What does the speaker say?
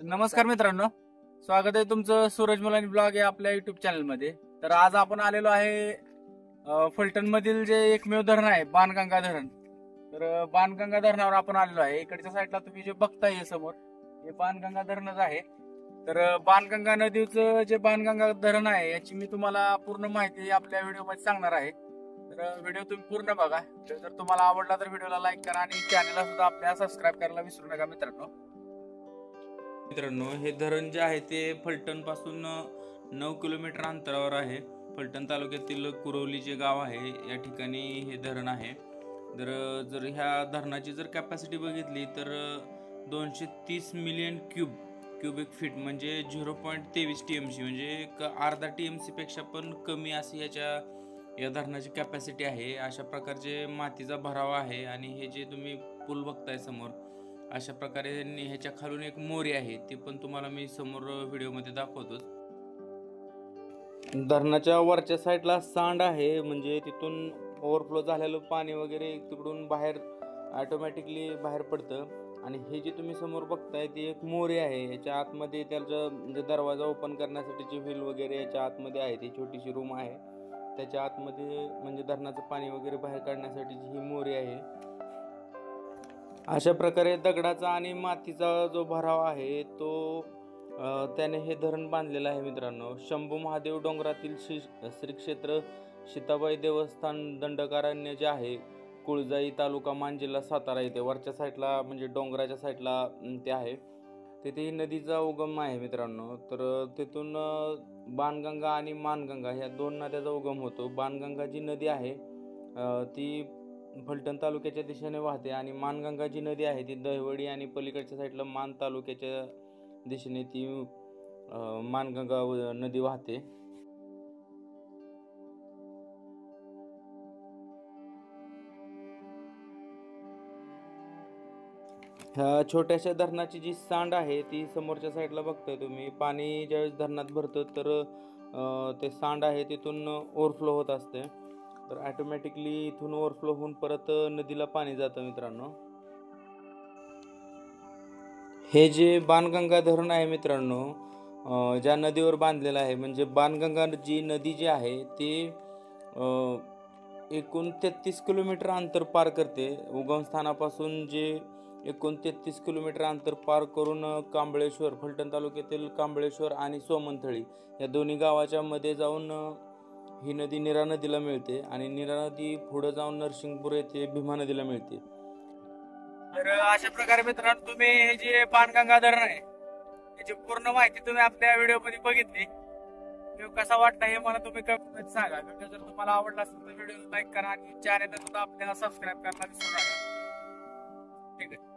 नमस्कार मित्रांनो, स्वागत आहे तुमचं सूरज मुलानी ब्लॉग या आपल्या युट्यूब चॅनल मध्ये। तर आज आपण आलेलो आहे फलटण मधील जे एकमेव धरण आहे बाणगंगा धरण। तर बाणगंगा धरणावर आपण आलेलो आहे। इकडच्या साईडला तुम्ही जे बघताय समोर हे बाणगंगा धरणच आहे। तर बाणगंगा नदीचं जे बाणगंगा धरण आहे याची मी तुम्हाला पूर्ण माहिती आपल्या व्हिडिओ मध्ये सांगणार आहे। तर व्हिडिओ तुम्ही पूर्ण बघा। जर तुम्हाला आवडला तर व्हिडिओला लाईक करा आणि चॅनलला सुद्धा आपल्या सबस्क्राईब करायला विसरू नका मित्रांनो। हे धरण जे आहे ते फलटण पासून 9 किलोमीटर अंतरावर आहे। फलटण तालुक्यातील कुरवली जे गाव आहे या ठिकाणी हे धरण आहे। जर ह्या धरणाची जर कॅपॅसिटी बघितली तर 230 मिलियन क्युबिक फीट म्हणजे 0.23 TMC म्हणजे एक अर्धा TMC पेक्षा पण कमी अशी या धरणाची कॅपॅसिटी आहे। अशा प्रकारचे मातीचा भरावा आहे आणि हे जे तुम्ही पूल बघताय समोर अशा प्रकारे ह्याच्या खालून एक मोरी आहे, ती पण तुम्हाला मी समोर व्हिडिओमध्ये दाखवतो। धरणाच्या वरच्या साईडला सांड आहे, म्हणजे तिथून ओव्हरफ्लो झालेलं पाणी वगैरे तिकडून बाहेर ऑटोमॅटिकली बाहेर पडतं। आणि हे जे तुम्ही समोर बघताय ती एक मोरी आहे। याच्या आतमध्ये त्याचा म्हणजे दरवाजा ओपन करण्यासाठीची व्हील वगैरे याच्या आतमध्ये आहे। ती छोटीशी रूम आहे, त्याच्या आतमध्ये म्हणजे धरणाचं पाणी वगैरे बाहेर काढण्यासाठीची ही मोरी आहे। अशा प्रकारे दगडाचा आणि मातीचा जो भराव आहे तो त्याने हे धरण बांधलेलं आहे मित्रांनो। शंभू महादेव डोंगरातील श्री क्षेत्र सीताबाई देवस्थान दंडकारण्य जे आहे कुळजाई तालुका मान जिल्हा सातारा येथे वरच्या साईडला म्हणजे डोंगराच्या साईडला ते आहे। तेथे नदीचा उगम आहे मित्रांनो। तर तिथून बाणगंगा आणि मानगंगा ह्या दोन नद्याचा उगम होतो। बाणगंगा जी नदी आहे ती फलटण तालुक्याच्या दिशेने वाहते आणि मानगंगा जी नदी आहे ती दहिवडी आणि पलीकडच्या साईडला मान तालुक्याच्या दिशेने ती मानगंगा नदी वाहते। ह्या छोट्याशा धरणाची जी सांड आहे ती समोरच्या साईडला बघताय तुम्ही। पाणी ज्यावेळेस धरणात भरतं तर ते सांड आहे तिथून ओव्हरफ्लो होत असते। तर ऑटोमॅटिकली इथून ओव्हरफ्लो होऊन परत नदीला पाणी जातं मित्रांनो। हे जे बाणगंगा धरण आहे मित्रांनो ज्या नदीवर बांधलेलं आहे म्हणजे बाणगंगा जी नदी जी आहे ती एकूण 33 किलोमीटर अंतर पार करते। उगमस्थानापासून जे एकूण 33 किलोमीटर अंतर पार करून कांबळेश्वर फलटण तालुक्यातील कांबळेश्वर आणि सोमनथळी या दोन्ही गावाच्या मध्ये जाऊन ही नदी नीरा नदीला मिळते आणि नीरा नदी पुढे जाऊन नरसिंगपूर येथे भीमा नदीला मिळते। तर अशा प्रकारे मित्रांनो तुम्ही हे जे बाणगंगा धरण आहे याची पूर्ण माहिती तुम्ही आपल्या व्हिडिओ मध्ये बघितली। कसा वाटला हे मला तुम्ही कमेंट सांगा। जर तुम्हाला आवडला असेल तर व्हिडिओ लाईक करा आणि चॅनलला सुद्धा आपल्याला सबस्क्राईब करायला विसरू नका। ठीक आहे।